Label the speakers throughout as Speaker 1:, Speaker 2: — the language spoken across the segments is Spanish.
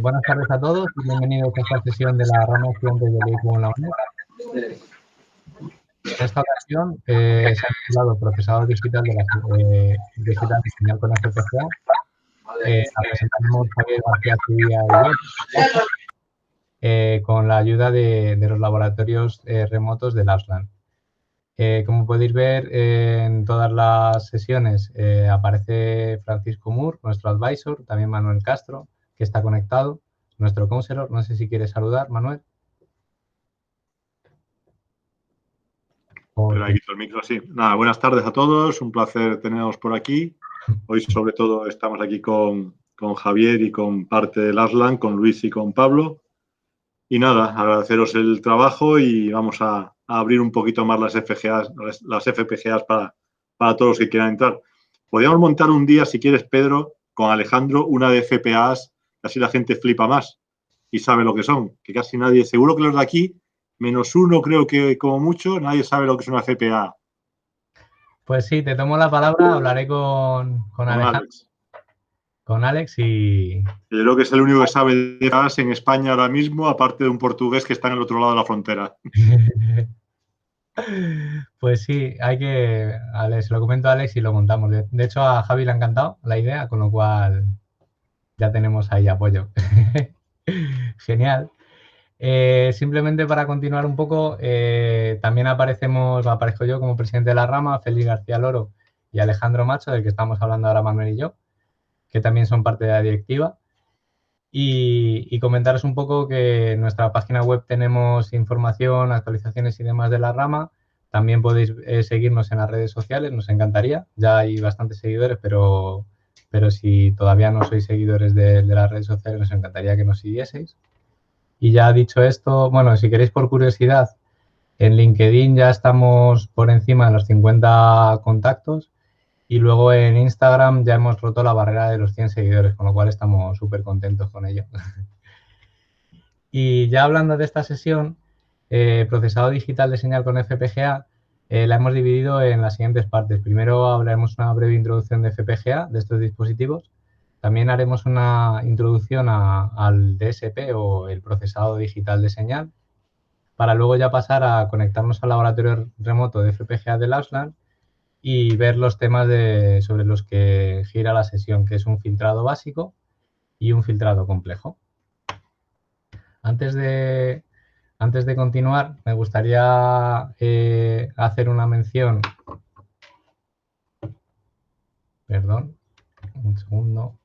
Speaker 1: Buenas tardes a todos y bienvenidos a esta sesión de la rama estudiantes de vehículo en la UNED. En esta ocasión se ha titulado Procesador Digital Digital de Señal con FPGA. La presentaremos Javier García Cubía y yo, con la ayuda de los laboratorios remotos del ASLAN. Como podéis ver, en todas las sesiones aparece Francisco Mur, nuestro advisor, también Manuel Castro, que está conectado, nuestro counselor. No sé si quiere saludar, Manuel.
Speaker 2: Pero ahí quito el micro, sí. Nada, buenas tardes a todos, un placer teneros por aquí. Hoy sobre todo estamos aquí con Javier y con parte del ASLAN, con Luis y con Pablo. Y nada, agradeceros el trabajo y vamos a abrir un poquito más las FPGAs para todos los que quieran entrar. Podríamos montar un día, si quieres, Pedro, con Alejandro, una de FPGAs, así la gente flipa más y sabe lo que son, que casi nadie, seguro que los de aquí, menos uno creo que como mucho, nadie sabe lo que es una FPGA.
Speaker 1: Pues sí, te tomo la palabra, hablaré con Alejandro,
Speaker 2: Alex.
Speaker 1: Con Alex y...
Speaker 2: Yo creo que es el único que sabe de FPGAs en España ahora mismo, aparte de un portugués que está en el otro lado de la frontera.
Speaker 1: Pues sí, se lo comento a Alex y lo montamos. De hecho, a Javi le ha encantado la idea, con lo cual ya tenemos ahí apoyo. Genial. Simplemente para continuar un poco, también aparezco yo como presidente de la rama, Félix García Loro y Alejandro Macho, del que estamos hablando ahora Manuel y yo, que también son parte de la directiva. Y comentaros un poco que en nuestra página web tenemos información, actualizaciones y demás de la rama. También podéis seguirnos en las redes sociales, nos encantaría. Ya hay bastantes seguidores, pero si todavía no sois seguidores de las redes sociales, nos encantaría que nos siguieseis. Y ya dicho esto, bueno, si queréis por curiosidad, en LinkedIn ya estamos por encima de los 50 contactos. Y luego en Instagram ya hemos roto la barrera de los 100 seguidores, con lo cual estamos súper contentos con ello. Y ya hablando de esta sesión, procesado digital de señal con FPGA, la hemos dividido en las siguientes partes. Primero hablaremos una breve introducción de FPGA, de estos dispositivos. También haremos una introducción al DSP o el procesado digital de señal, para luego ya pasar a conectarnos al laboratorio remoto de FPGA del ASLAN y ver los temas sobre los que gira la sesión, que es un filtrado básico y un filtrado complejo. Antes de continuar, me gustaría hacer una mención. Perdón, un segundo.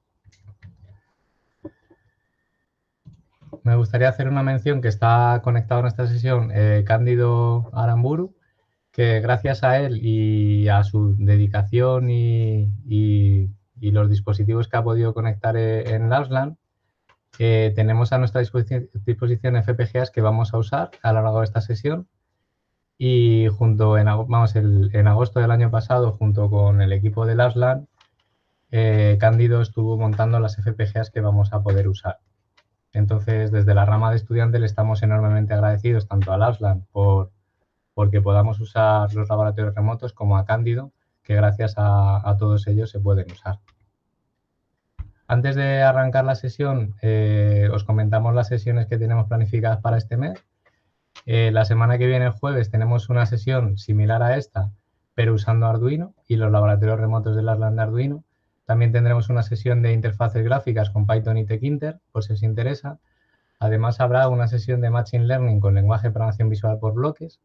Speaker 1: Me gustaría hacer una mención que está conectado en esta sesión, Cándido Aramburu, que gracias a él y a su dedicación y los dispositivos que ha podido conectar en LASLAN, tenemos a nuestra disposición FPGAs que vamos a usar a lo largo de esta sesión. Y en agosto del año pasado, junto con el equipo del ASLAN, Cándido estuvo montando las FPGAs que vamos a poder usar. Entonces, desde la rama de estudiantes le estamos enormemente agradecidos tanto al ASLAN porque podamos usar los laboratorios remotos, como a Cándido, que gracias a todos ellos se pueden usar. Antes de arrancar la sesión, os comentamos las sesiones que tenemos planificadas para este mes. La semana que viene, el jueves, tenemos una sesión similar a esta, pero usando Arduino y los laboratorios remotos del ASLAN de Arduino. También tendremos una sesión de interfaces gráficas con Python y Tkinter, por si os interesa. Además, habrá una sesión de Machine Learning con lenguaje de programación visual por bloques.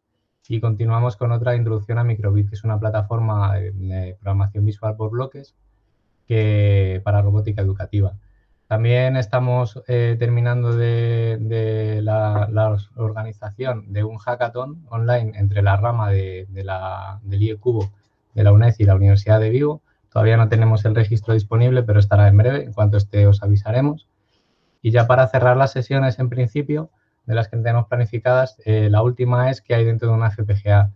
Speaker 1: Y continuamos con otra introducción a Microbit, que es una plataforma de programación visual por bloques para robótica educativa. También estamos terminando la organización de un hackathon online entre la rama del IECubo de la UNED y la Universidad de Vigo. Todavía no tenemos el registro disponible, pero estará en breve. En cuanto esté, os avisaremos. Y ya para cerrar las sesiones, en principio, de las que tenemos planificadas, la última es qué hay dentro de una FPGA.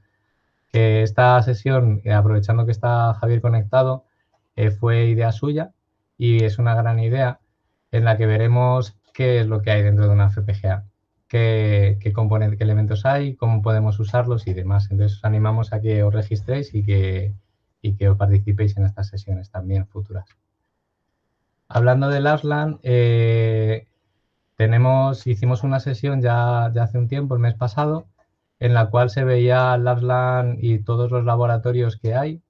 Speaker 1: Esta sesión, aprovechando que está Javier conectado, fue idea suya y es una gran idea en la que veremos qué es lo que hay dentro de una FPGA, qué elementos hay, cómo podemos usarlos y demás. Entonces os animamos a que os registréis y que os participéis en estas sesiones también futuras. Hablando del ASLAN, Hicimos una sesión ya hace un tiempo, el mes pasado, en la cual se veía Lapland y todos los laboratorios que hay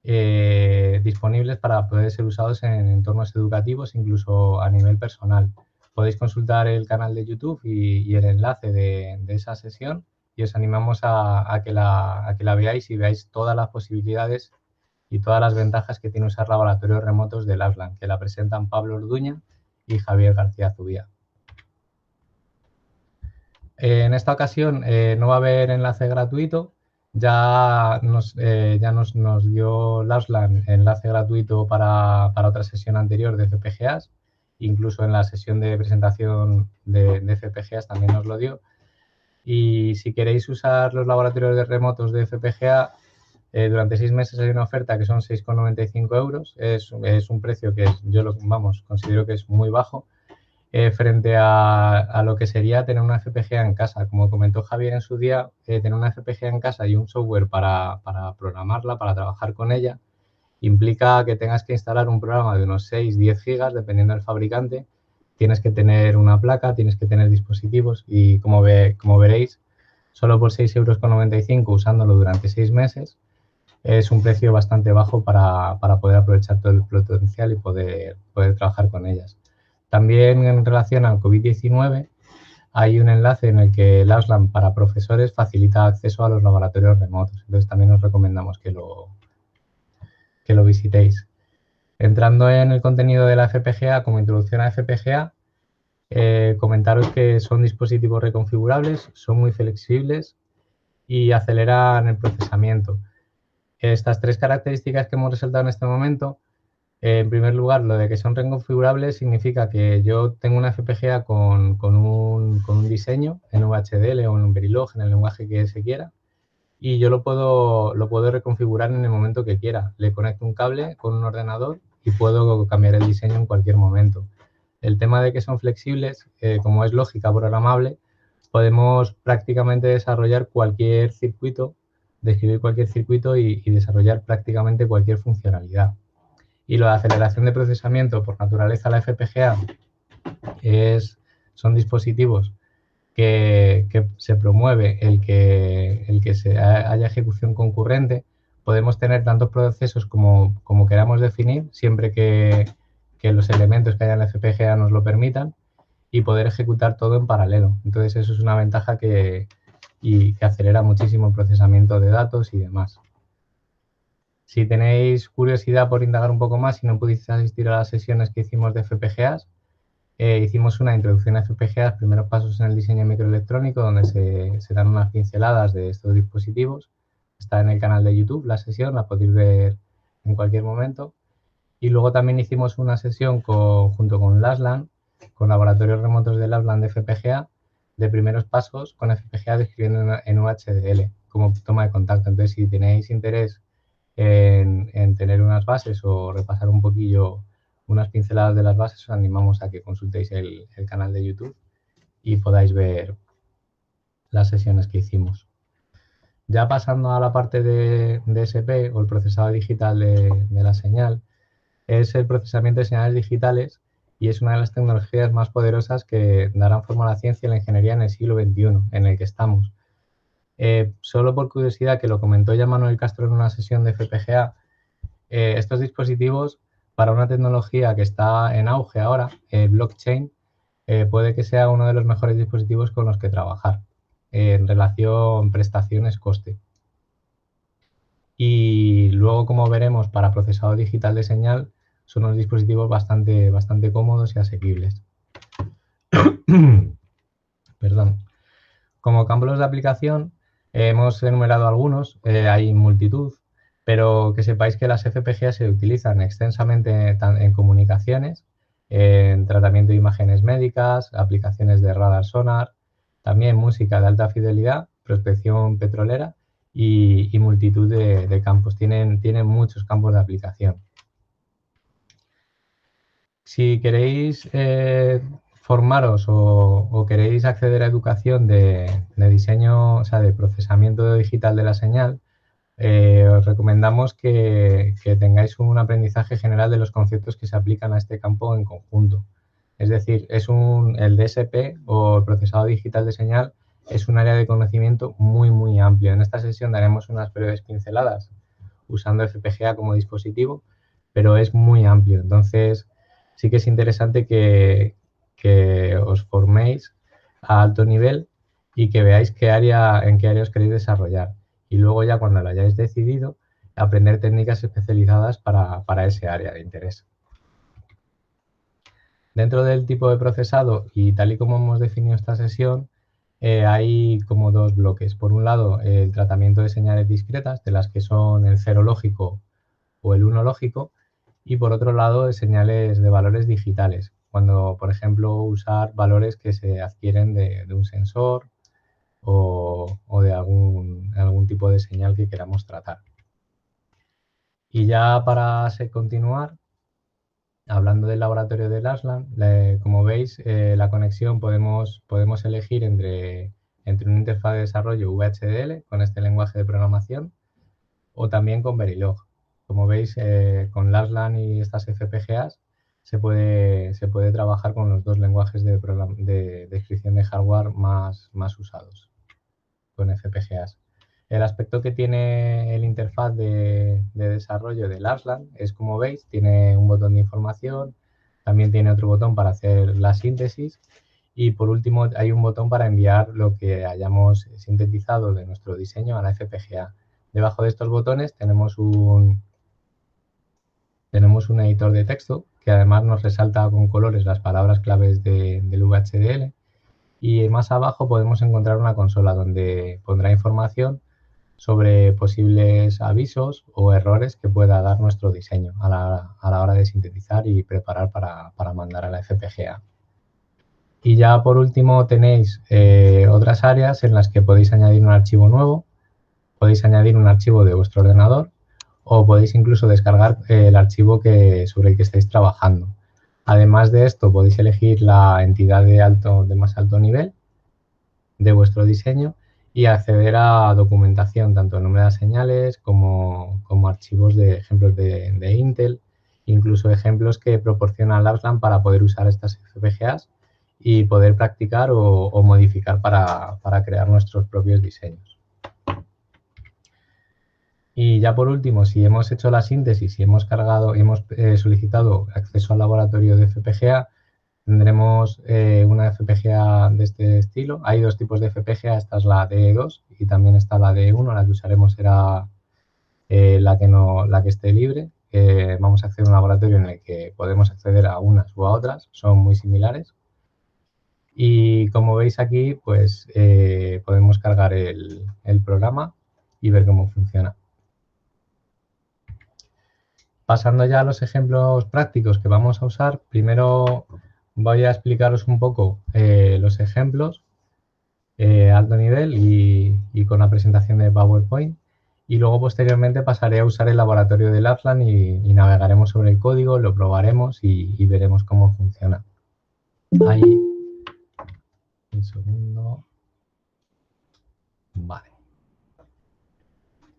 Speaker 1: disponibles para poder ser usados en entornos educativos, incluso a nivel personal. Podéis consultar el canal de YouTube y el enlace de esa sesión y os animamos a que la veáis y veáis todas las posibilidades y todas las ventajas que tiene usar laboratorios remotos de Lapland, que la presentan Pablo Orduña y Javier García Zubía. En esta ocasión no va a haber enlace gratuito, ya nos dio Lapland enlace gratuito para otra sesión anterior de FPGAs, incluso en la sesión de presentación de FPGAs también nos lo dio. Y si queréis usar los laboratorios de remotos de FPGA, durante 6 meses hay una oferta que son 6,95 euros. Es un precio que considero que es muy bajo frente a lo que sería tener una FPGA en casa. Como comentó Javier en su día, tener una FPGA en casa y un software para programarla, para trabajar con ella, implica que tengas que instalar un programa de unos 6-10 gigas, dependiendo del fabricante. Tienes que tener una placa, tienes que tener dispositivos y como veréis, solo por 6,95 euros usándolo durante 6 meses, es un precio bastante bajo para poder aprovechar todo el potencial y poder trabajar con ellas. También en relación al COVID-19 hay un enlace en el que el Lapland para profesores facilita acceso a los laboratorios remotos. Entonces también os recomendamos que lo visitéis. Entrando en el contenido de la FPGA, como introducción a FPGA, comentaros que son dispositivos reconfigurables, son muy flexibles y aceleran el procesamiento. Estas 3 características que hemos resaltado en este momento, en primer lugar, lo de que son reconfigurables significa que yo tengo una FPGA con un diseño en VHDL o en Verilog, en el lenguaje que se quiera, y yo lo puedo reconfigurar en el momento que quiera. Le conecto un cable con un ordenador y puedo cambiar el diseño en cualquier momento. El tema de que son flexibles, como es lógica programable, podemos prácticamente desarrollar cualquier circuito, describir cualquier circuito y desarrollar prácticamente cualquier funcionalidad. Y la aceleración de procesamiento, por naturaleza la FPGA, son dispositivos que se promueve el que haya ejecución concurrente. Podemos tener tantos procesos como queramos definir, siempre que los elementos que haya en la FPGA nos lo permitan, y poder ejecutar todo en paralelo. Entonces eso es una ventaja que acelera muchísimo el procesamiento de datos y demás. Si tenéis curiosidad por indagar un poco más y no pudiste asistir a las sesiones que hicimos de FPGAs, hicimos una introducción a FPGAs, primeros pasos en el diseño microelectrónico, donde se dan unas pinceladas de estos dispositivos. Está en el canal de YouTube la sesión, la podéis ver en cualquier momento. Y luego también hicimos una sesión junto con Lapland, con laboratorios remotos de Lapland de FPGA, de primeros pasos con FPGA describiendo en VHDL como toma de contacto. Entonces, si tenéis interés en tener unas bases o repasar un poquillo unas pinceladas de las bases, os animamos a que consultéis el canal de YouTube y podáis ver las sesiones que hicimos. Ya pasando a la parte de DSP o el procesado digital de la señal, es el procesamiento de señales digitales y es una de las tecnologías más poderosas que darán forma a la ciencia y la ingeniería en el siglo XXI, en el que estamos. Solo por curiosidad, que lo comentó ya Manuel Castro en una sesión de FPGA, estos dispositivos, para una tecnología que está en auge ahora, blockchain, puede que sea uno de los mejores dispositivos con los que trabajar en relación prestaciones-coste. Y luego, como veremos, para procesado digital de señal, son unos dispositivos bastante cómodos y asequibles. Perdón. Como campos de aplicación, hemos enumerado algunos, hay multitud, pero que sepáis que las FPGA se utilizan extensamente en comunicaciones, en tratamiento de imágenes médicas, aplicaciones de radar sonar, también música de alta fidelidad, prospección petrolera y multitud de campos. Tienen muchos campos de aplicación. Si queréis formaros o queréis acceder a educación de diseño, o sea, de procesamiento digital de la señal, os recomendamos que tengáis un aprendizaje general de los conceptos que se aplican a este campo en conjunto. Es decir, el DSP o el procesado digital de señal es un área de conocimiento muy, muy amplio. En esta sesión daremos unas breves pinceladas usando FPGA como dispositivo, pero es muy amplio. Entonces, sí que es interesante que os forméis a alto nivel y que veáis en qué área os queréis desarrollar. Y luego ya cuando lo hayáis decidido, aprender técnicas especializadas para ese área de interés. Dentro del tipo de procesado y tal y como hemos definido esta sesión, hay como dos bloques. Por un lado, el tratamiento de señales discretas, de las que son el 0 lógico o el 1 lógico, y por otro lado, señales de valores digitales, cuando, por ejemplo, usar valores que se adquieren de un sensor o de algún tipo de señal que queramos tratar. Y ya para continuar, hablando del laboratorio del ASLAN, como veis, la conexión podemos elegir entre una interfaz de desarrollo VHDL con este lenguaje de programación o también con Verilog. Como veis, con ASLAN y estas FPGAs se puede trabajar con los dos lenguajes de descripción de hardware más usados con FPGAs. El aspecto que tiene el interfaz de desarrollo del ASLAN es, como veis, tiene un botón de información, también tiene otro botón para hacer la síntesis y, por último, hay un botón para enviar lo que hayamos sintetizado de nuestro diseño a la FPGA. Debajo de estos botones tenemos un editor de texto que además nos resalta con colores las palabras claves del VHDL. Y más abajo podemos encontrar una consola donde pondrá información sobre posibles avisos o errores que pueda dar nuestro diseño a la hora de sintetizar y preparar para mandar a la FPGA. Y ya por último tenéis otras áreas en las que podéis añadir un archivo nuevo, podéis añadir un archivo de vuestro ordenador o podéis incluso descargar el archivo sobre el que estáis trabajando. Además de esto, podéis elegir la entidad de más alto nivel de vuestro diseño y acceder a documentación, tanto en nombre de las señales como archivos de ejemplos de Intel, incluso ejemplos que proporciona ASLAN para poder usar estas FPGAs y poder practicar o modificar para crear nuestros propios diseños. Y ya por último, si hemos hecho la síntesis y hemos solicitado acceso al laboratorio de FPGA, tendremos una FPGA de este estilo. Hay dos tipos de FPGA, esta es la DE2 y también está la DE1. La que usaremos será la que esté libre. Vamos a acceder a un laboratorio en el que podemos acceder a unas u a otras, son muy similares. Y como veis aquí, pues podemos cargar el programa y ver cómo funciona. Pasando ya a los ejemplos prácticos que vamos a usar, primero voy a explicaros un poco los ejemplos a alto nivel y con la presentación de PowerPoint. Y luego posteriormente pasaré a usar el laboratorio del ASLAN y navegaremos sobre el código, lo probaremos y veremos cómo funciona. Ahí, un segundo. Vale.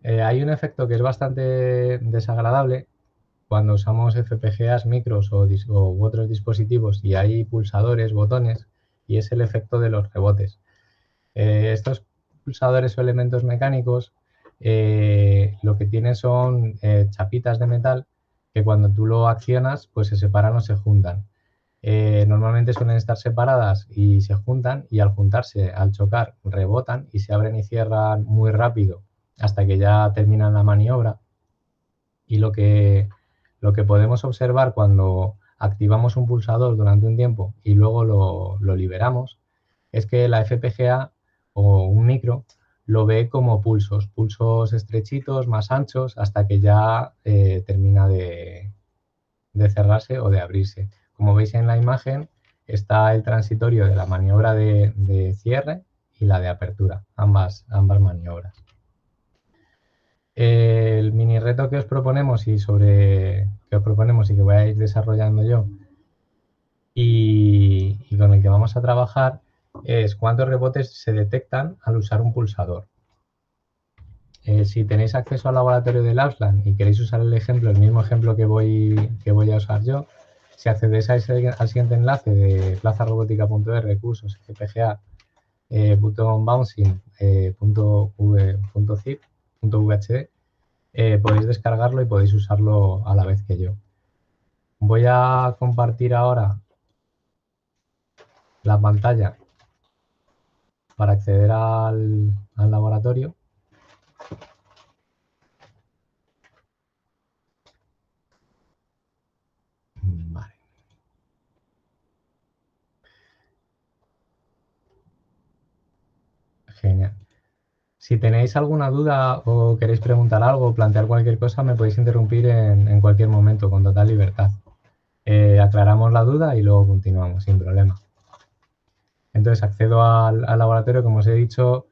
Speaker 1: Hay un efecto que es bastante desagradable cuando usamos FPGAs, micros u otros dispositivos y hay pulsadores, botones, y es el efecto de los rebotes. Estos pulsadores o elementos mecánicos lo que tienen son chapitas de metal que cuando tú lo accionas pues se separan o se juntan. Normalmente suelen estar separadas y se juntan y al juntarse, al chocar, rebotan y se abren y cierran muy rápido hasta que ya terminan la maniobra. Y lo que podemos observar cuando activamos un pulsador durante un tiempo y luego lo liberamos es que la FPGA o un micro lo ve como pulsos estrechitos, más anchos, hasta que ya termina de cerrarse o de abrirse. Como veis en la imagen, está el transitorio de la maniobra de cierre y la de apertura, ambas maniobras. El mini reto que os proponemos y que voy a ir desarrollando yo y con el que vamos a trabajar es cuántos rebotes se detectan al usar un pulsador. Si tenéis acceso al laboratorio del ASLAN y queréis usar el mismo ejemplo que voy a usar yo, Si accedéis al siguiente enlace de plazarobótica.r, cursos FPGA, button bouncing, .zip, .vhd, podéis descargarlo y podéis usarlo a la vez que yo. Voy a compartir ahora la pantalla para acceder al laboratorio. Vale. Genial. Si tenéis alguna duda o queréis preguntar algo o plantear cualquier cosa, me podéis interrumpir en cualquier momento con total libertad. Aclaramos la duda y luego continuamos sin problema. Entonces accedo al laboratorio, como os he dicho,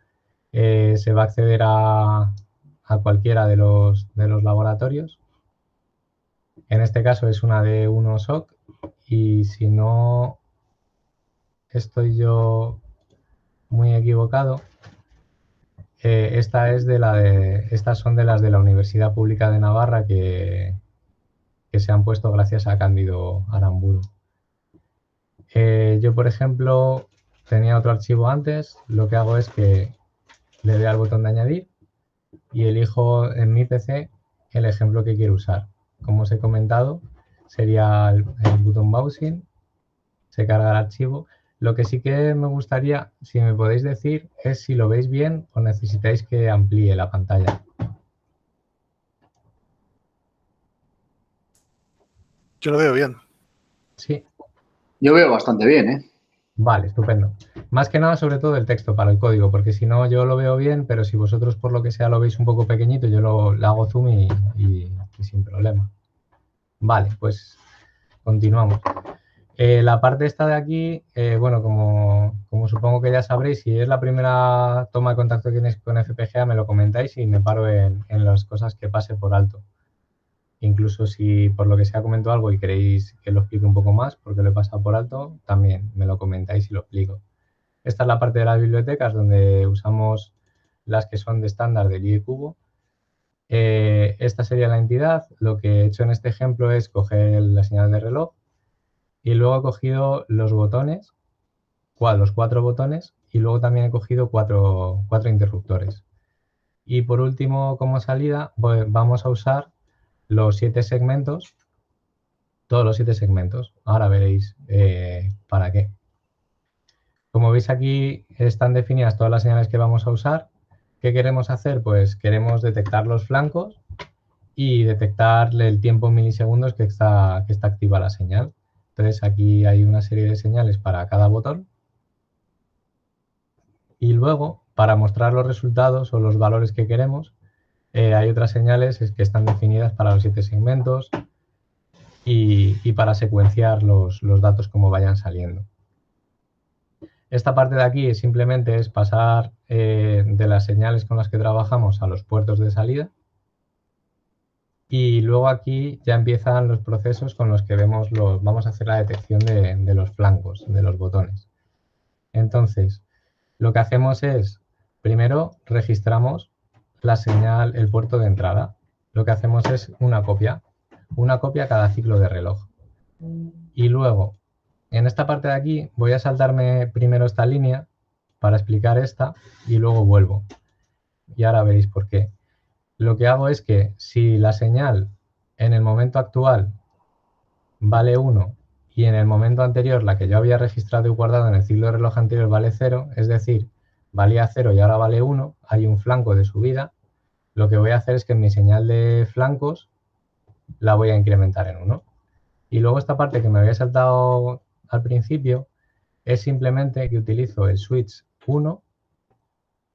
Speaker 1: se va a acceder a cualquiera de los laboratorios. En este caso es una de 1 SOC y si no estoy yo muy equivocado, estas son de las de la Universidad Pública de Navarra que se han puesto gracias a Cándido Aramburu. Yo, por ejemplo, tenía otro archivo antes, lo que hago es que le doy al botón de añadir y elijo en mi PC el ejemplo que quiero usar. Como os he comentado, sería el botón bouncing, se carga el archivo. Lo que sí que me gustaría, si me podéis decir, es si lo veis bien o necesitáis que amplíe la pantalla.
Speaker 3: Yo lo veo bien.
Speaker 1: Sí.
Speaker 4: Yo veo bastante bien, ¿eh?
Speaker 1: Vale, estupendo. Más que nada, sobre todo el texto para el código, porque si no yo lo veo bien, pero si vosotros por lo que sea lo veis un poco pequeñito, yo le hago zoom y sin problema. Vale, pues continuamos. La parte esta de aquí, bueno, como supongo que ya sabréis, si es la primera toma de contacto que tenéis con FPGA, me lo comentáis y me paro en las cosas que pase por alto. Incluso si por lo que sea comento algo y queréis que lo explique un poco más, porque lo he pasado por alto, también me lo comentáis y lo explico. Esta es la parte de las bibliotecas donde usamos las que son de estándar del IE Cubo. Esta sería la entidad. Lo que he hecho en este ejemplo es coger la señal de reloj y luego he cogido los botones, los 4 botones, y luego también he cogido cuatro interruptores. Y por último, como salida, pues vamos a usar los 7 segmentos, todos los 7 segmentos. Ahora veréis para qué. Como veis aquí están definidas todas las señales que vamos a usar. ¿Qué queremos hacer? Pues queremos detectar los flancos y detectar el tiempo en milisegundos que está activa la señal. Entonces aquí hay una serie de señales para cada botón. Y luego, para mostrar los resultados o los valores que queremos, hay otras señales que están definidas para los 7 segmentos y para secuenciar los datos como vayan saliendo. Esta parte de aquí simplemente es pasar de las señales con las que trabajamos a los puertos de salida. Y luego aquí ya empiezan los procesos con los que vamos a hacer la detección de los flancos, de los botones. Entonces, lo que hacemos es, primero registramos la señal, el puerto de entrada. Lo que hacemos es una copia cada ciclo de reloj. Y luego, en esta parte de aquí, voy a saltarme primero esta línea para explicar esta y luego vuelvo. Y ahora veréis por qué. Lo que hago es que si la señal en el momento actual vale 1 y en el momento anterior, la que yo había registrado y guardado en el ciclo de reloj anterior vale 0, es decir, valía 0 y ahora vale 1, hay un flanco de subida, lo que voy a hacer es que en mi señal de flancos la voy a incrementar en 1. Y luego esta parte que me había saltado al principio es simplemente que utilizo el switch 1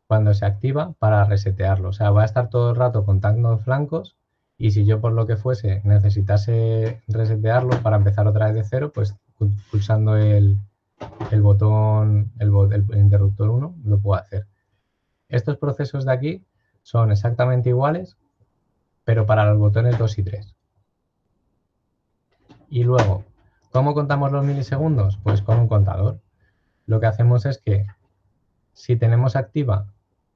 Speaker 1: cuando se activa para resetearlo. O sea, va a estar todo el rato contando flancos y si yo por lo que fuese necesitase resetearlo para empezar otra vez de 0, pues pulsando el botón, el interruptor 1, lo puedo hacer. Estos procesos de aquí son exactamente iguales, pero para los botones 2 y 3. Y luego, ¿cómo contamos los milisegundos? Pues con un contador. Lo que hacemos es que si tenemos activa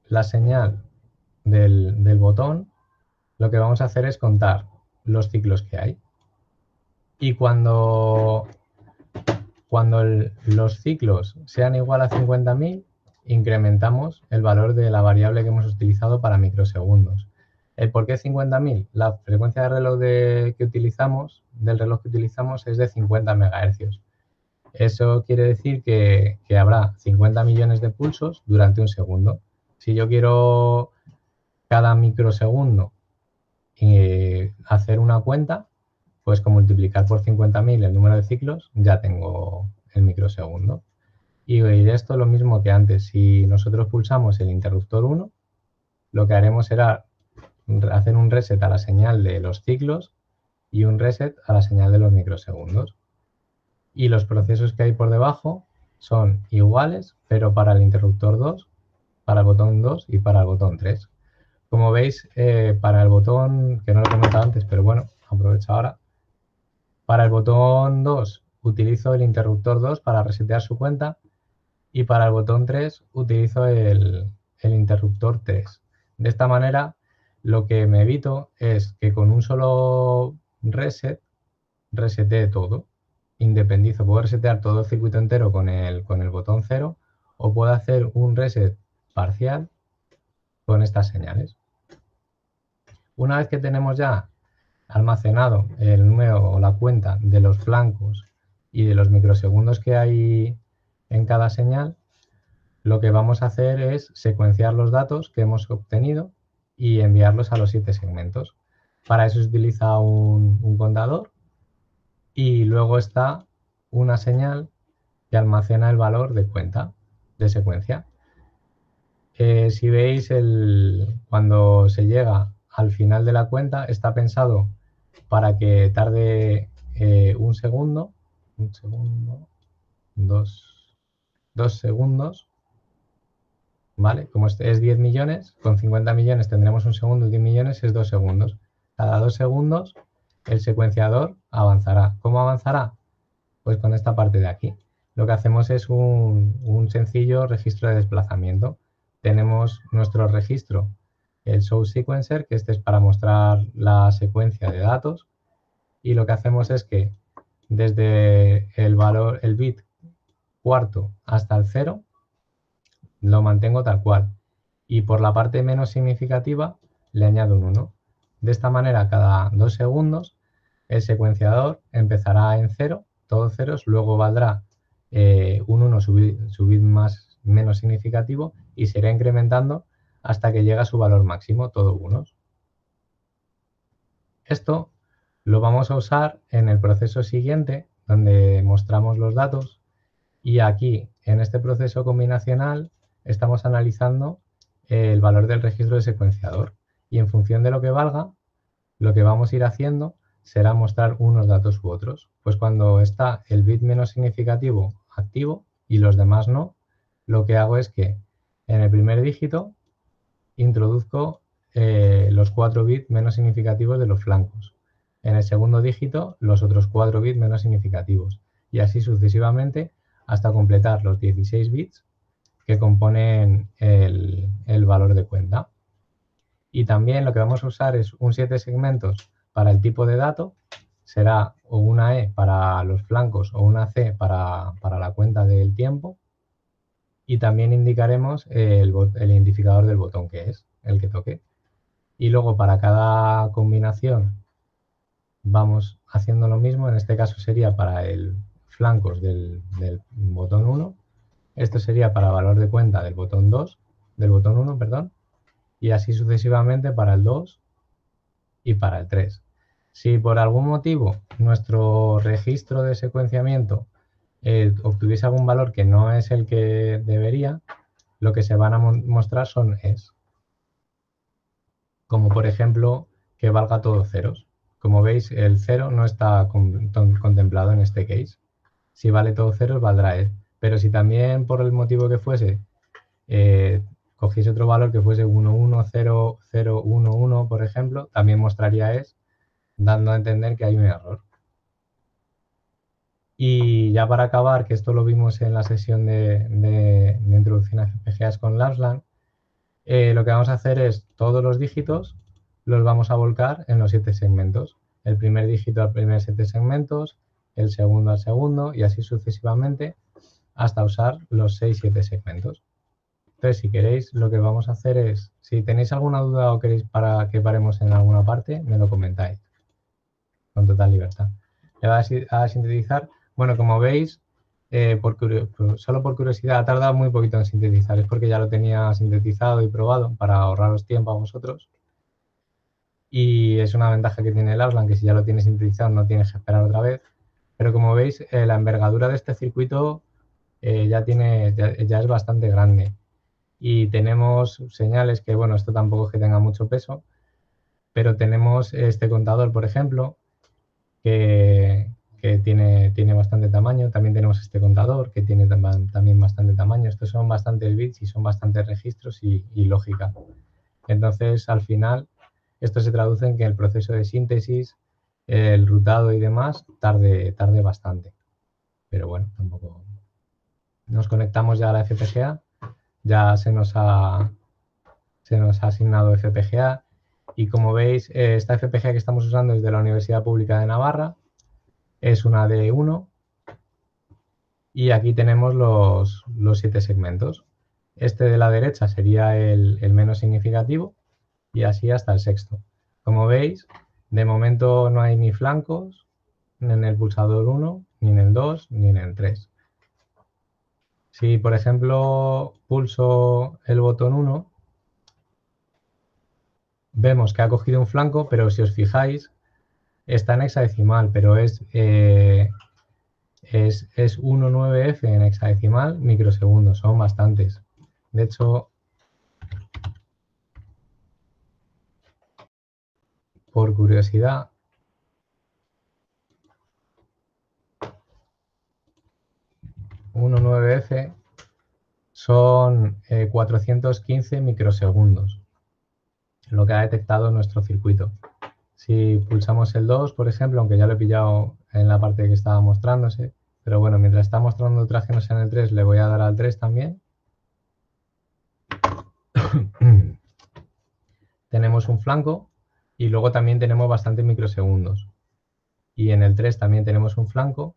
Speaker 1: la señal del botón, lo que vamos a hacer es contar los ciclos que hay. Y cuando los ciclos sean igual a 50.000, incrementamos el valor de la variable que hemos utilizado para microsegundos. ¿El por qué 50.000? La frecuencia de reloj del reloj que utilizamos es de 50 MHz. Eso quiere decir que habrá 50 millones de pulsos durante un segundo. Si yo quiero cada microsegundo hacer una cuenta, pues con multiplicar por 50.000 el número de ciclos ya tengo el microsegundo. Y esto es lo mismo que antes. Si nosotros pulsamos el interruptor 1, lo que haremos será hacer un reset a la señal de los ciclos y un reset a la señal de los microsegundos. Y los procesos que hay por debajo son iguales, pero para el interruptor 2, para el botón 2 y para el botón 3. Como veis, para el botón, que no lo he comentado antes, pero bueno, aprovecho ahora. Para el botón 2 utilizo el interruptor 2 para resetear su cuenta y para el botón 3 utilizo el interruptor 3. De esta manera, lo que me evito es que con un solo resetee todo. Independizo, puedo resetear todo el circuito entero con el botón 0 o puedo hacer un reset parcial con estas señales. Una vez que tenemos ya almacenado el número o la cuenta de los flancos y de los microsegundos que hay en cada señal, lo que vamos a hacer es secuenciar los datos que hemos obtenido y enviarlos a los 7 segmentos. Para eso se utiliza un contador y luego está una señal que almacena el valor de cuenta de secuencia. Si veis, cuando se llega al final de la cuenta, está pensado para que tarde un segundo, dos segundos, ¿vale? Como es 10 millones, con 50 millones tendremos un segundo, 10 millones es 2 segundos. Cada 2 segundos el secuenciador avanzará. ¿Cómo avanzará? Pues con esta parte de aquí. Lo que hacemos es un sencillo registro de desplazamiento. Tenemos nuestro registro, el show sequencer, que este es para mostrar la secuencia de datos. Y lo que hacemos es que desde el bit cuarto hasta el 0, lo mantengo tal cual. Y por la parte menos significativa le añado un 1. De esta manera, cada 2 segundos, el secuenciador empezará en 0, todos ceros, luego valdrá un 1 su bit menos significativo y se irá incrementando hasta que llega a su valor máximo, todo unos. Esto lo vamos a usar en el proceso siguiente, donde mostramos los datos, y aquí, en este proceso combinacional, estamos analizando el valor del registro de secuenciador. Y en función de lo que valga, lo que vamos a ir haciendo será mostrar unos datos u otros. Pues cuando está el bit menos significativo activo y los demás no, lo que hago es que en el primer dígito introduzco los 4 bits menos significativos de los flancos. En el segundo dígito, los otros 4 bits menos significativos. Y así sucesivamente hasta completar los 16 bits que componen el valor de cuenta. Y también lo que vamos a usar es un 7 segmentos para el tipo de dato. Será o una E para los flancos o una C para la cuenta del tiempo. Y también indicaremos el identificador del botón que es, el que toque. Y luego para cada combinación vamos haciendo lo mismo. En este caso sería para el flancos del botón 1. Esto sería para valor de cuenta del botón 1, perdón. Y así sucesivamente para el 2 y para el 3. Si por algún motivo nuestro registro de secuenciamiento obtuviese algún valor que no es el que debería, lo que se van a mostrar son es. Como por ejemplo que valga todo ceros. Como veis, el 0 no está contemplado en este case. Si vale todo ceros, valdrá es. Pero si también por el motivo que fuese cogiese otro valor que fuese 1, 1, 0, 0, 1, 1, por ejemplo, también mostraría es, dando a entender que hay un error. Y ya para acabar, que esto lo vimos en la sesión de introducción a FPGAs con Lapsland, lo que vamos a hacer es todos los dígitos los vamos a volcar en los 7 segmentos. el primer dígito al primer 7 segmentos, el segundo al segundo y así sucesivamente hasta usar los 6-7 segmentos. Entonces, si queréis, lo que vamos a hacer es, si tenéis alguna duda o queréis para que paremos en alguna parte, me lo comentáis con total libertad. Le voy a sintetizar. Bueno, como veis, solo por curiosidad, ha tardado muy poquito en sintetizar. Es porque ya lo tenía sintetizado y probado para ahorraros tiempo a vosotros. Y es una ventaja que tiene el Auslan, que si ya lo tienes sintetizado no tienes que esperar otra vez. Pero como veis, la envergadura de este circuito ya es bastante grande. Y tenemos señales que, bueno, esto tampoco es que tenga mucho peso, pero tenemos este contador, por ejemplo, que tiene bastante tamaño. También tenemos este contador que tiene también bastante tamaño. Estos son bastantes bits y son bastantes registros y lógica. Entonces, al final, esto se traduce en que el proceso de síntesis, el rutado y demás, tarde bastante. Pero bueno, tampoco... Nos conectamos ya a la FPGA. Ya se nos ha asignado FPGA y como veis esta FPGA que estamos usando es de la Universidad Pública de Navarra, es una D1 y aquí tenemos los 7 segmentos. Este de la derecha sería el menos significativo y así hasta el sexto. Como veis, de momento no hay ni flancos en el pulsador 1, ni en el 2, ni en el 3. Si, por ejemplo, pulso el botón 1, vemos que ha cogido un flanco, pero si os fijáis, está en hexadecimal, pero es 1,9F en hexadecimal microsegundos, son bastantes. De hecho, por curiosidad, f son 415 microsegundos, lo que ha detectado nuestro circuito. Si pulsamos el 2, por ejemplo, aunque ya lo he pillado en la parte que estaba mostrándose, pero bueno, mientras está mostrando trágenos en el 3, le voy a dar al 3 también. Tenemos un flanco y luego también tenemos bastantes microsegundos. Y en el 3 también tenemos un flanco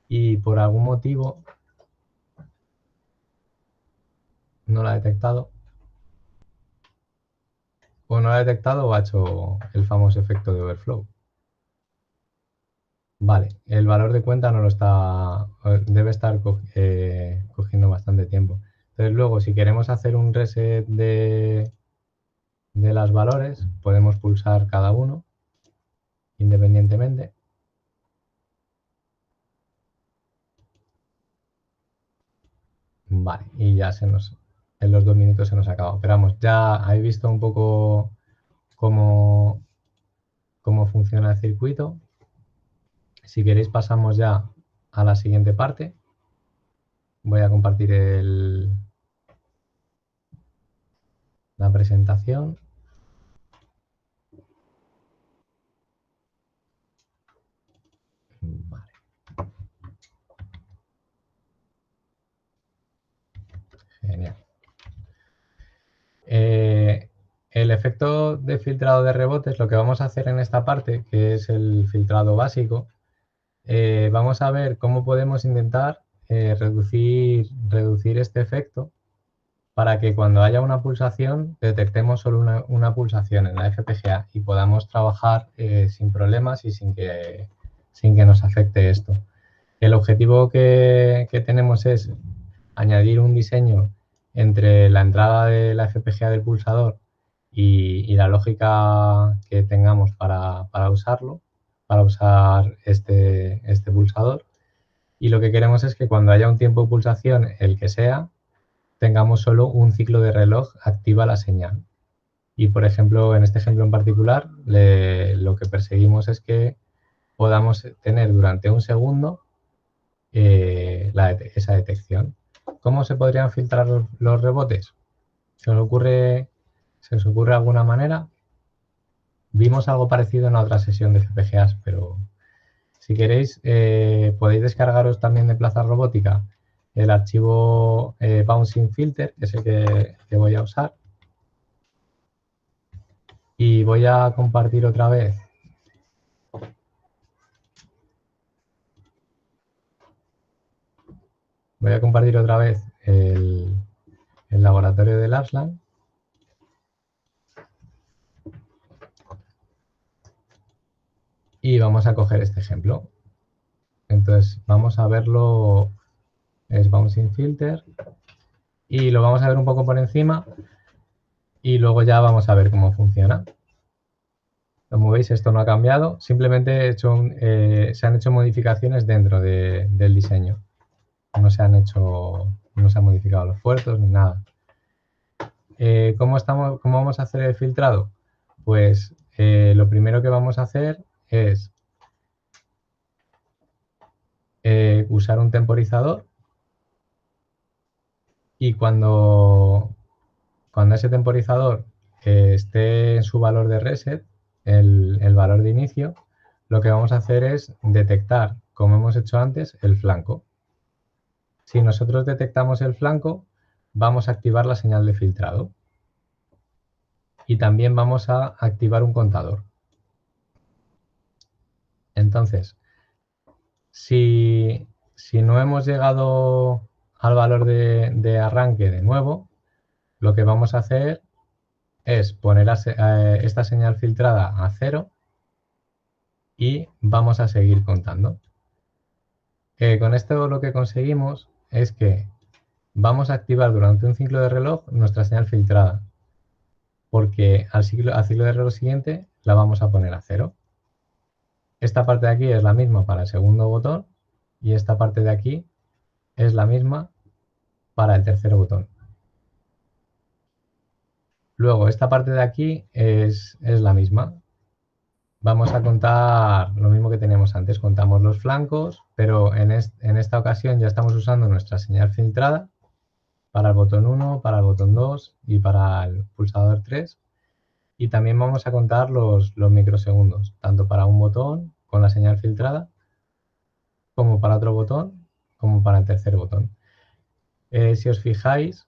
Speaker 1: y por algún motivo no lo ha detectado. O no lo ha detectado o ha hecho el famoso efecto de overflow. Vale, el valor de cuenta no lo está, debe estar cogiendo bastante tiempo. Entonces luego, si queremos hacer un reset de los valores, podemos pulsar cada uno independientemente. Vale, y ya en los 2 minutos se nos acaba. Pero vamos, ya habéis visto un poco cómo funciona el circuito. Si queréis pasamos ya a la siguiente parte. Voy a compartir la presentación. Vale. Genial. El efecto de filtrado de rebotes, lo que vamos a hacer en esta parte, que es el filtrado básico, vamos a ver cómo podemos intentar reducir este efecto para que cuando haya una pulsación detectemos solo una pulsación en la FPGA y podamos trabajar sin problemas y sin que nos afecte esto. El objetivo que tenemos es añadir un diseño entre la entrada de la FPGA del pulsador y la lógica que tengamos para usarlo, para usar este pulsador. Y lo que queremos es que cuando haya un tiempo de pulsación, el que sea, tengamos solo un ciclo de reloj activa la señal. Y, por ejemplo, en este ejemplo en particular, lo que perseguimos es que podamos tener durante un segundo esa detección. ¿Cómo se podrían filtrar los rebotes? ¿Se os ocurre alguna manera? Vimos algo parecido en la otra sesión de FPGAs, pero si queréis podéis descargaros también de Plaza Robótica el archivo Bouncing Filter, que es el que voy a usar. Y voy a compartir otra vez Voy a compartir otra vez el laboratorio del Arslan. Y vamos a coger este ejemplo. Entonces, vamos a verlo, es Bouncing Filter, y lo vamos a ver un poco por encima, y luego ya vamos a ver cómo funciona. Como veis, esto no ha cambiado, simplemente se han hecho modificaciones dentro del diseño. No se han modificado los puertos ni nada. ¿Cómo vamos a hacer el filtrado? Pues lo primero que vamos a hacer es usar un temporizador, y cuando ese temporizador esté en su valor de reset, el valor de inicio, lo que vamos a hacer es detectar, como hemos hecho antes, el flanco. Si nosotros detectamos el flanco, vamos a activar la señal de filtrado. Y también vamos a activar un contador. Entonces, si no hemos llegado al valor de arranque de nuevo, lo que vamos a hacer es poner esta señal filtrada a 0 y vamos a seguir contando. Con esto lo que conseguimos es que vamos a activar durante un ciclo de reloj nuestra señal filtrada, porque al ciclo de reloj siguiente la vamos a poner a 0. Esta parte de aquí es la misma para el segundo botón y esta parte de aquí es la misma para el tercer botón. Luego, esta parte de aquí es la misma. Vamos a contar lo mismo que teníamos antes, contamos los flancos, pero en esta ocasión ya estamos usando nuestra señal filtrada para el botón 1, para el botón 2 y para el pulsador 3. Y también vamos a contar los microsegundos, tanto para un botón con la señal filtrada, como para otro botón, como para el tercer botón. Si os fijáis,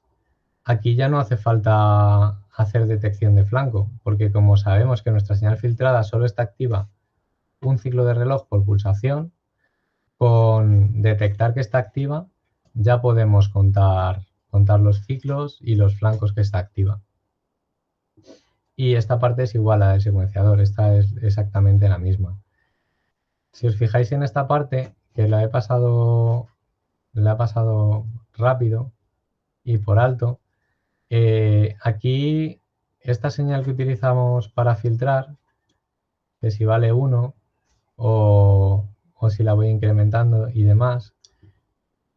Speaker 1: aquí ya no hace falta hacer detección de flanco, porque como sabemos que nuestra señal filtrada solo está activa un ciclo de reloj por pulsación, con detectar que está activa ya podemos contar los ciclos y los flancos que está activa. Y esta parte es igual a la del secuenciador, esta es exactamente la misma. Si os fijáis en esta parte, que la he pasado rápido y por alto, aquí esta señal que utilizamos para filtrar, que si vale 1 o si la voy incrementando y demás,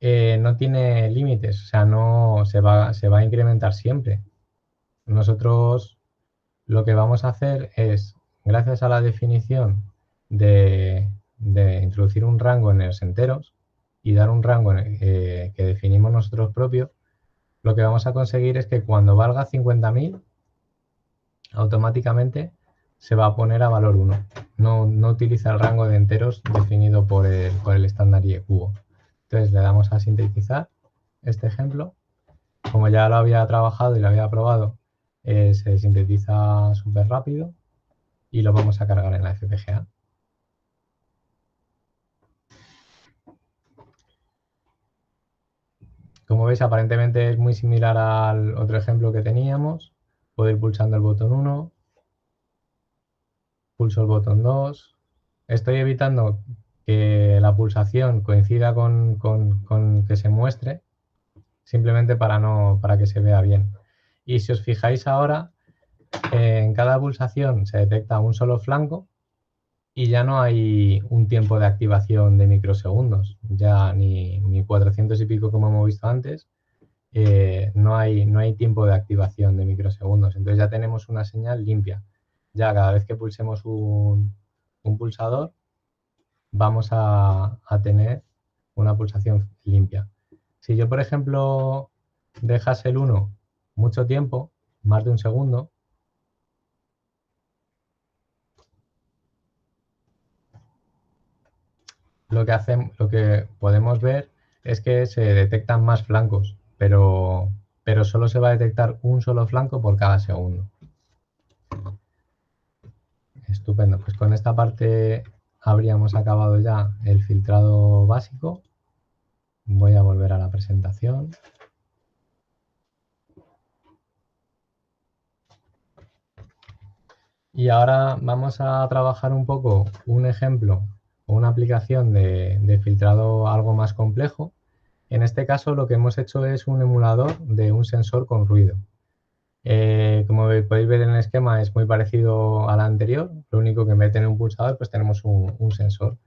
Speaker 1: no tiene límites, o sea, no se va a incrementar siempre. Nosotros lo que vamos a hacer es, gracias a la definición de introducir un rango en los enteros y dar un rango que definimos nosotros propios, lo que vamos a conseguir es que cuando valga 50.000, automáticamente se va a poner a valor 1. No utiliza el rango de enteros definido por el estándar IEQO. Entonces le damos a sintetizar este ejemplo. Como ya lo había trabajado y lo había probado, se sintetiza súper rápido y lo vamos a cargar en la FPGA. Como veis, aparentemente es muy similar al otro ejemplo que teníamos. Puedo ir pulsando el botón 1, pulso el botón 2. Estoy evitando que la pulsación coincida con que se muestre, simplemente para que se vea bien. Y si os fijáis ahora, en cada pulsación se detecta un solo flanco y ya no hay un tiempo de activación de microsegundos, ya ni 400 y pico como hemos visto antes, no hay tiempo de activación de microsegundos. Entonces ya tenemos una señal limpia. Ya cada vez que pulsemos un pulsador, vamos a tener una pulsación limpia. Si yo, por ejemplo, dejase el 1 mucho tiempo, más de un segundo, lo que podemos ver es que se detectan más flancos, pero solo se va a detectar un solo flanco por cada segundo. Estupendo, pues con esta parte habríamos acabado ya el filtrado básico. Voy a volver a la presentación. Y ahora vamos a trabajar un poco un ejemplo o una aplicación de filtrado algo más complejo. En este caso lo que hemos hecho es un emulador de un sensor con ruido. Como podéis ver en el esquema es muy parecido al anterior, lo único que en vez de tener un pulsador pues tenemos un sensor.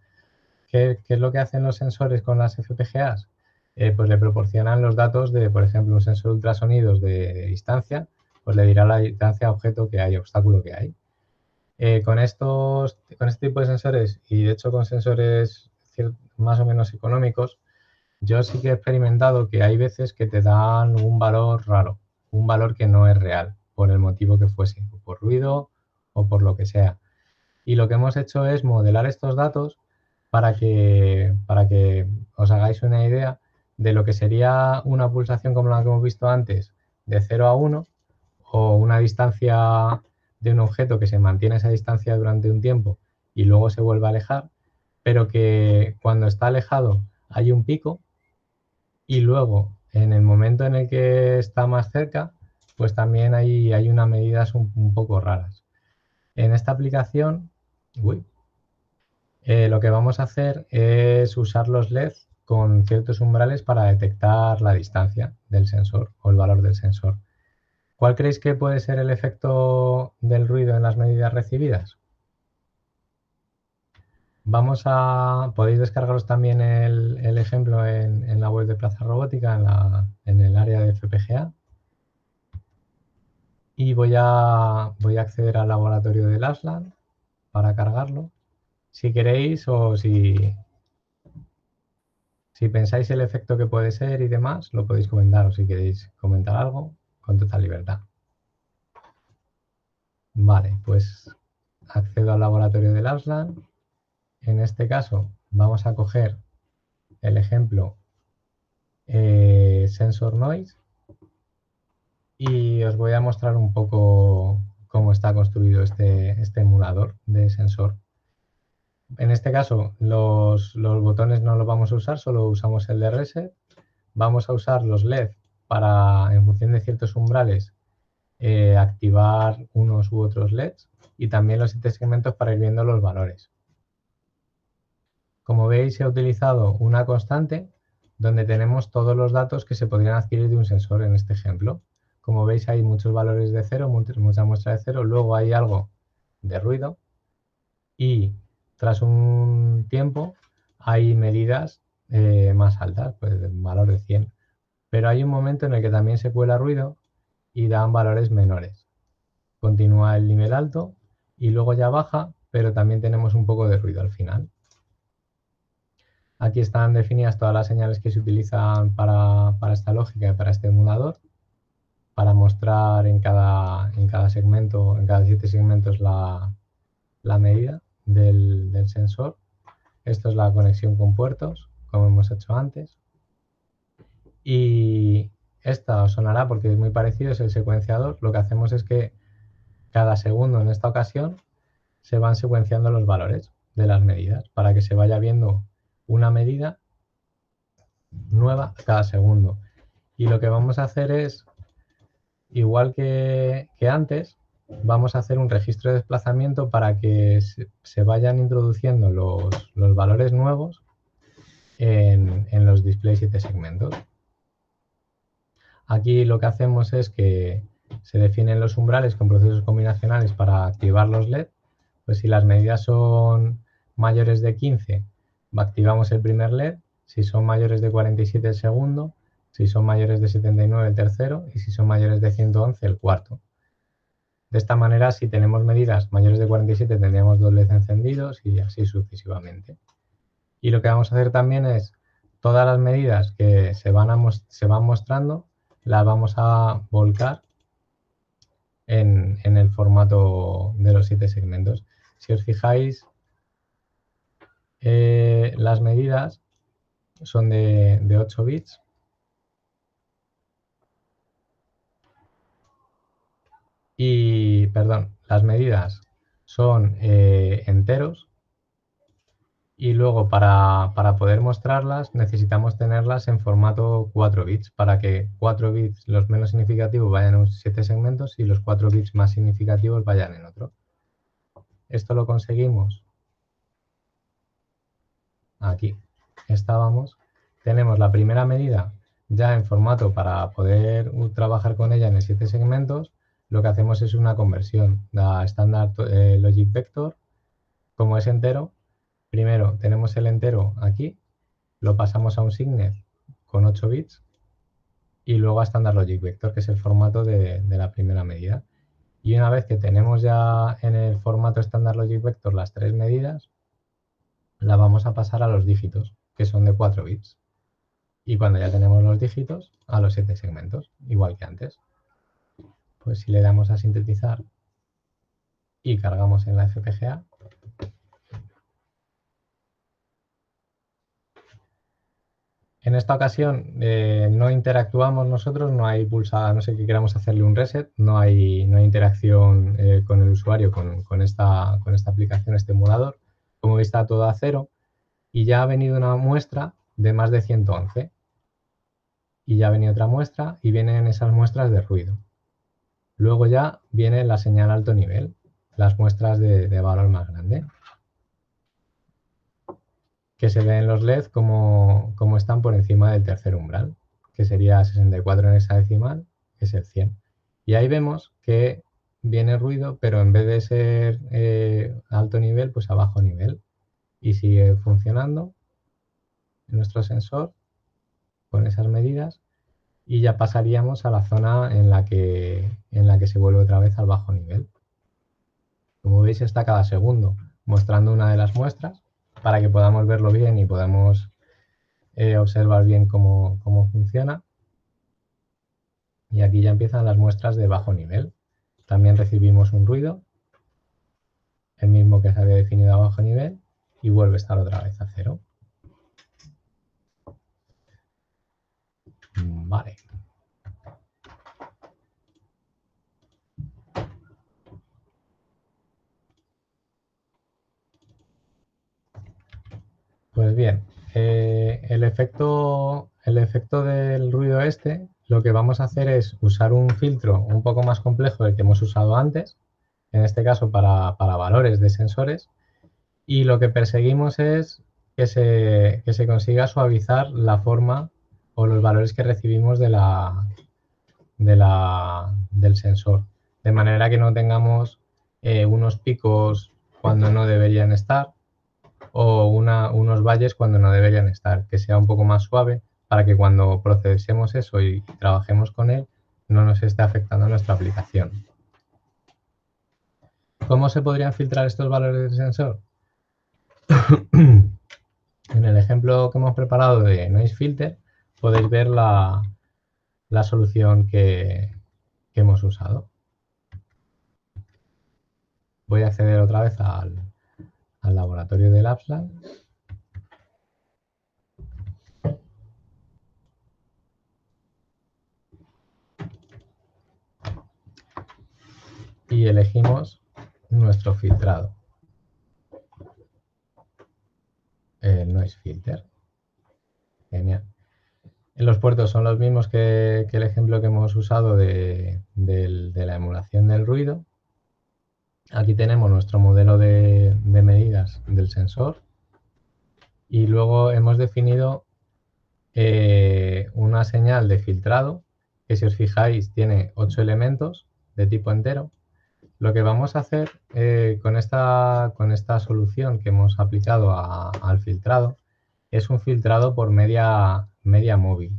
Speaker 1: ¿Qué es lo que hacen los sensores con las FPGAs? Pues le proporcionan los datos de, por ejemplo, un sensor de ultrasonidos de distancia, pues le dirá la distancia a objeto que hay, obstáculo que hay. Con este tipo de sensores y de hecho con sensores más o menos económicos, yo sí que he experimentado que hay veces que te dan un valor raro, un valor que no es real, por el motivo que fuese, por ruido o por lo que sea. Y lo que hemos hecho es modelar estos datos para que os hagáis una idea de lo que sería una pulsación como la que hemos visto antes, de 0 a 1, o una distancia de un objeto que se mantiene esa distancia durante un tiempo y luego se vuelve a alejar, pero que cuando está alejado hay un pico y luego en el momento en el que está más cerca, pues también hay unas medidas un poco raras. En esta aplicación, lo que vamos a hacer es usar los LED con ciertos umbrales para detectar la distancia del sensor o el valor del sensor. ¿Cuál creéis que puede ser el efecto del ruido en las medidas recibidas? Podéis descargaros también el ejemplo en la web de Plaza Robótica, en el área de FPGA. Y voy a acceder al laboratorio del Aslan para cargarlo. Si queréis o si pensáis el efecto que puede ser y demás, lo podéis comentar o si queréis comentar algo, con total libertad. Vale, pues accedo al laboratorio del Aslan. En este caso vamos a coger el ejemplo Sensor Noise y os voy a mostrar un poco cómo está construido este emulador de sensor. En este caso los botones no los vamos a usar, solo usamos el de reset. Vamos a usar los LED para, en función de ciertos umbrales, activar unos u otros LEDs y también los 7 segmentos para ir viendo los valores. Como veis, he utilizado una constante donde tenemos todos los datos que se podrían adquirir de un sensor en este ejemplo. Como veis, hay muchos valores de 0, mucha muestra de 0, luego hay algo de ruido y tras un tiempo hay medidas más altas, pues un valor de 100. Pero hay un momento en el que también se cuela ruido y dan valores menores. Continúa el nivel alto y luego ya baja, pero también tenemos un poco de ruido al final. Aquí están definidas todas las señales que se utilizan para esta lógica y para este emulador, para mostrar en cada segmento, en cada 7 segmentos la medida del sensor. Esto es la conexión con puertos, como hemos hecho antes. Y esta os sonará porque es muy parecido, es el secuenciador. Lo que hacemos es que cada segundo en esta ocasión se van secuenciando los valores de las medidas para que se vaya viendo una medida nueva cada segundo. Y lo que vamos a hacer es, igual que antes, vamos a hacer un registro de desplazamiento para que se vayan introduciendo los valores nuevos en los displays 7 segmentos. Aquí lo que hacemos es que se definen los umbrales con procesos combinacionales para activar los LED. Pues si las medidas son mayores de 15, activamos el primer LED. Si son mayores de 47, el segundo. Si son mayores de 79, el tercero. Y si son mayores de 111, el cuarto. De esta manera, si tenemos medidas mayores de 47, tendríamos 2 LEDs encendidos y así sucesivamente. Y lo que vamos a hacer también es todas las medidas que se van mostrando, las vamos a volcar en el formato de los 7 segmentos. Si os fijáis, las medidas son de 8 bits. Perdón, las medidas son enteros Y luego para poder mostrarlas necesitamos tenerlas en formato 4 bits para que 4 bits los menos significativos vayan en 7 segmentos y los 4 bits más significativos vayan en otro. Esto lo conseguimos. Aquí estábamos. Tenemos la primera medida ya en formato para poder trabajar con ella en 7 segmentos. Lo que hacemos es una conversión. La Standard Logic Vector, como es entero, primero tenemos el entero aquí, lo pasamos a un Signet con 8 bits y luego a Standard Logic Vector, que es el formato de la primera medida. Y una vez que tenemos ya en el formato Standard Logic Vector las 3 medidas, la vamos a pasar a los dígitos, que son de 4 bits. Y cuando ya tenemos los dígitos, a los 7 segmentos, igual que antes. Pues si le damos a sintetizar y cargamos en la FPGA, en esta ocasión no interactuamos nosotros, no hay pulsada, no sé que queramos hacerle un reset, no hay interacción con el usuario con esta aplicación, este emulador. Como veis está todo a 0 y ya ha venido una muestra de más de 111. Y ya ha venido otra muestra y vienen esas muestras de ruido. Luego ya viene la señal alto nivel, las muestras de valor más grande, que se ven los LED como están por encima del tercer umbral, que sería 64 en hexadecimal, que es el 100. Y ahí vemos que viene ruido, pero en vez de ser alto nivel, pues a bajo nivel. Y sigue funcionando nuestro sensor con esas medidas. Y ya pasaríamos a la zona en la que se vuelve otra vez al bajo nivel. Como veis está cada segundo mostrando una de las muestras para que podamos verlo bien y podamos observar bien cómo funciona. Y aquí ya empiezan las muestras de bajo nivel. También recibimos un ruido, el mismo que se había definido a bajo nivel, y vuelve a estar otra vez a 0. Vale. Pues bien, el efecto del ruido este, lo que vamos a hacer es usar un filtro un poco más complejo del que hemos usado antes, en este caso para valores de sensores, y lo que perseguimos es que se consiga suavizar la forma o los valores que recibimos del sensor, de manera que no tengamos unos picos cuando no deberían estar, o unos valles cuando no deberían estar, que sea un poco más suave para que cuando procesemos eso y trabajemos con él no nos esté afectando nuestra aplicación. ¿Cómo se podrían filtrar estos valores del sensor? En el ejemplo que hemos preparado de Noise Filter podéis ver la solución que hemos usado. Voy a acceder otra vez al laboratorio del Lapsland. Y elegimos nuestro filtrado, el Noise Filter. Genial. Los puertos son los mismos que el ejemplo que hemos usado de la emulación del ruido. Aquí tenemos nuestro modelo de medidas del sensor y luego hemos definido una señal de filtrado que, si os fijáis, tiene 8 elementos de tipo entero. Lo que vamos a hacer con esta solución que hemos aplicado al filtrado es un filtrado por media móvil.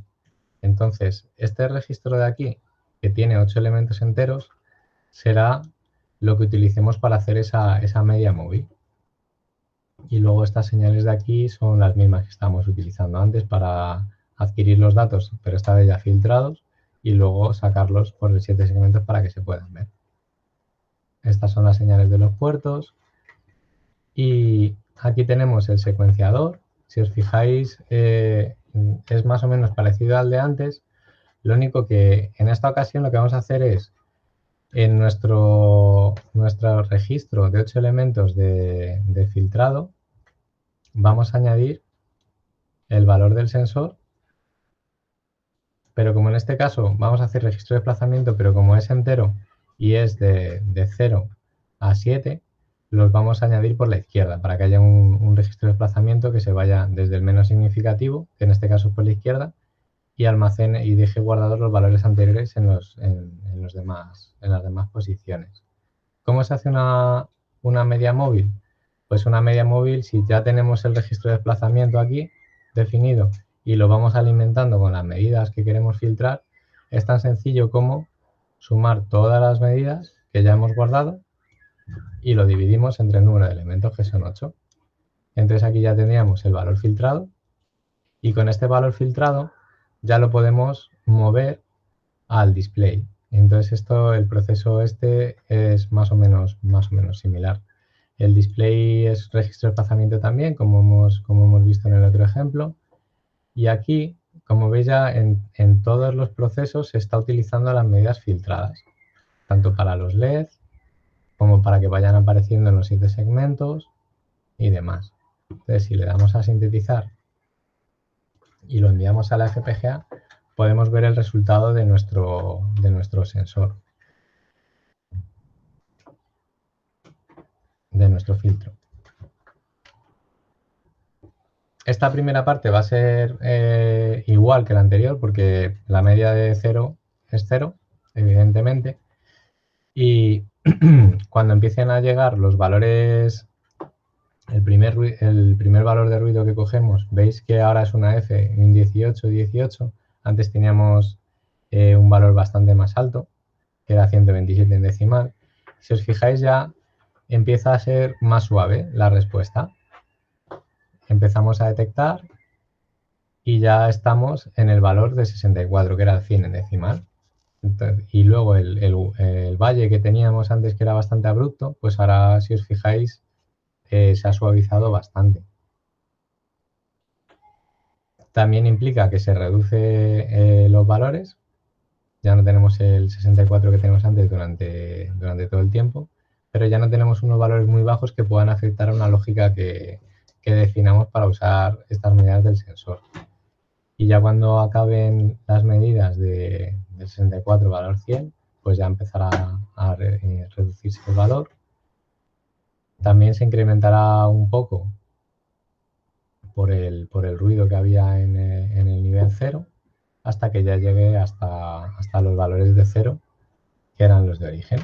Speaker 1: Entonces, este registro de aquí, que tiene 8 elementos enteros, será lo que utilicemos para hacer esa media móvil. Y luego estas señales de aquí son las mismas que estábamos utilizando antes para adquirir los datos, pero esta vez ya filtrados, y luego sacarlos por 7 segmentos para que se puedan ver. Estas son las señales de los puertos. Y aquí tenemos el secuenciador. Si os fijáis, es más o menos parecido al de antes. Lo único que en esta ocasión lo que vamos a hacer es, en nuestro registro de 8 elementos de filtrado, vamos a añadir el valor del sensor, pero como en este caso vamos a hacer registro de desplazamiento, pero como es entero y es de 0 a 7, los vamos a añadir por la izquierda para que haya un registro de desplazamiento que se vaya desde el menos significativo, que en este caso es por la izquierda, y almacene y deje guardados los valores anteriores en las demás posiciones. ¿Cómo se hace una media móvil? Pues una media móvil, si ya tenemos el registro de desplazamiento aquí definido y lo vamos alimentando con las medidas que queremos filtrar, es tan sencillo como sumar todas las medidas que ya hemos guardado y lo dividimos entre el número de elementos, que son 8. Entonces aquí ya tendríamos el valor filtrado y con este valor filtrado ya lo podemos mover al display. Entonces el proceso este es más o menos similar. El display es registro de desplazamiento también, como hemos visto en el otro ejemplo. Y aquí, como veis ya, en todos los procesos se está utilizando las medidas filtradas, tanto para los LED como para que vayan apareciendo en los 7 segmentos y demás. Entonces, si le damos a sintetizar y lo enviamos a la FPGA, podemos ver el resultado de nuestro sensor, de nuestro filtro. Esta primera parte va a ser igual que la anterior porque la media de 0 es 0, evidentemente. Y cuando empiecen a llegar los valores, el primer valor de ruido que cogemos, veis que ahora es una F, un 18, 18. Antes teníamos un valor bastante más alto, que era 127 en decimal. Si os fijáis ya empieza a ser más suave la respuesta. Empezamos a detectar y ya estamos en el valor de 64, que era el 100 en decimal. Entonces, y luego el valle que teníamos antes, que era bastante abrupto, pues ahora, si os fijáis, se ha suavizado bastante. También implica que se reduce los valores. Ya no tenemos el 64 que teníamos antes durante todo el tiempo, pero ya no tenemos unos valores muy bajos que puedan afectar a una lógica que definamos para usar estas medidas del sensor. Y ya cuando acaben las medidas del 64 valor 100, pues ya empezará a reducirse el valor. También se incrementará un poco por el ruido que había en el nivel 0, hasta que ya llegue hasta los valores de 0, que eran los de origen.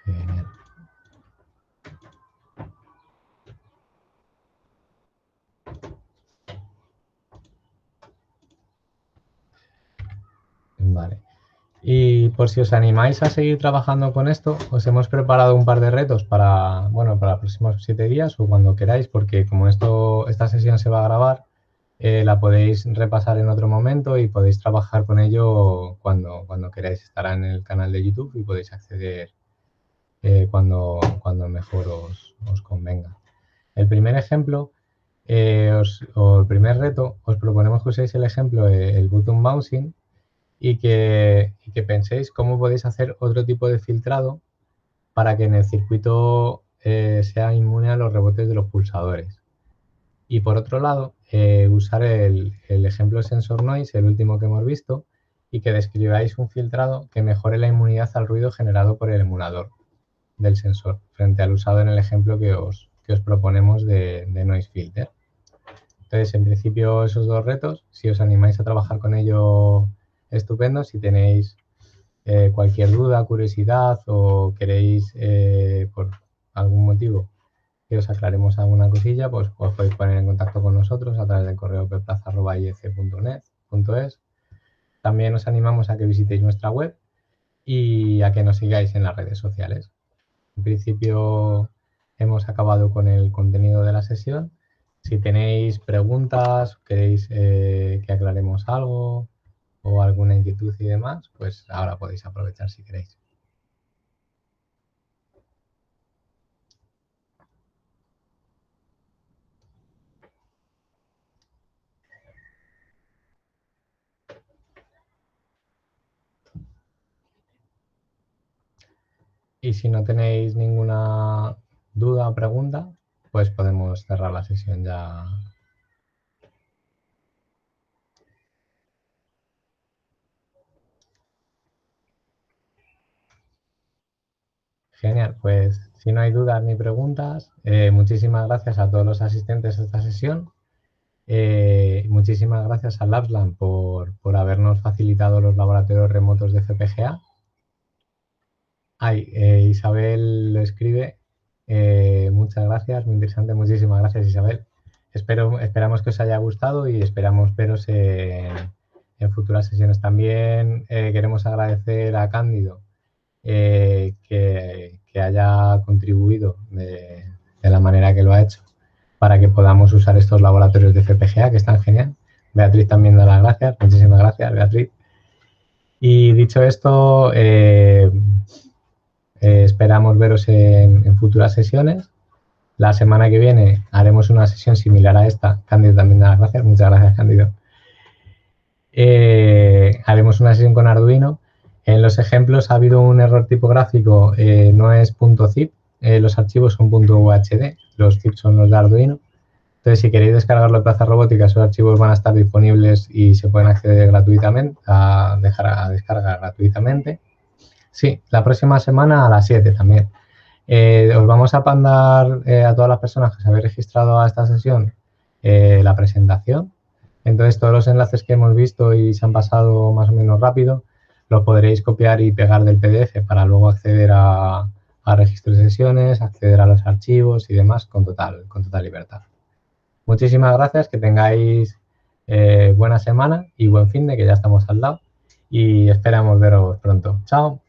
Speaker 1: Genial. Vale. Y por si os animáis a seguir trabajando con esto, os hemos preparado un par de retos para los próximos 7 días o cuando queráis, porque como esta sesión se va a grabar, la podéis repasar en otro momento y podéis trabajar con ello cuando queráis. Estará en el canal de YouTube y podéis acceder cuando mejor os convenga. El primer ejemplo, o el primer reto, os proponemos que uséis el ejemplo el button bouncing y que penséis cómo podéis hacer otro tipo de filtrado para que en el circuito sea inmune a los rebotes de los pulsadores. Y por otro lado, usar el ejemplo sensor noise, el último que hemos visto, y que describáis un filtrado que mejore la inmunidad al ruido generado por el emulador del sensor, frente al usado en el ejemplo que os proponemos de noise filter. Entonces, en principio, esos dos retos, si os animáis a trabajar con ello, estupendo. Si tenéis cualquier duda, curiosidad o queréis, por algún motivo, que os aclaremos alguna cosilla, pues os podéis poner en contacto con nosotros a través del correo peplaza@iec.net.es. También os animamos a que visitéis nuestra web y a que nos sigáis en las redes sociales. En principio hemos acabado con el contenido de la sesión. Si tenéis preguntas, queréis que aclaremos algo o alguna inquietud y demás, pues ahora podéis aprovechar si queréis. Y si no tenéis ninguna duda o pregunta, pues podemos cerrar la sesión ya. Genial, pues si no hay dudas ni preguntas, muchísimas gracias a todos los asistentes a esta sesión. Muchísimas gracias a Labsland por habernos facilitado los laboratorios remotos de FPGA. Isabel lo escribe. Muchas gracias, muy interesante. Muchísimas gracias, Isabel. Esperamos que os haya gustado y esperamos veros en futuras sesiones. También queremos agradecer a Cándido que haya contribuido de la manera que lo ha hecho para que podamos usar estos laboratorios de FPGA, que están genial. Beatriz también da las gracias. Muchísimas gracias, Beatriz. Y dicho esto, esperamos veros en futuras sesiones. La semana que viene haremos una sesión similar a esta. Cándido también da las gracias. Muchas gracias, Cándido. Haremos una sesión con Arduino. En los ejemplos ha habido un error tipográfico, no es .zip, los archivos son .uhd, los zip son los de Arduino. Entonces, si queréis descargarlo de Plaza Robótica, esos archivos van a estar disponibles y se pueden acceder gratuitamente, a descargar gratuitamente. Sí, la próxima semana a las 7 también. Os vamos a mandar a todas las personas que se habéis registrado a esta sesión la presentación. Entonces, todos los enlaces que hemos visto y se han pasado más o menos rápido, los podréis copiar y pegar del PDF para luego acceder a registro de sesiones, acceder a los archivos y demás con total libertad. Muchísimas gracias, que tengáis buena semana y buen fin de que ya estamos al lado y esperamos veros pronto. Chao.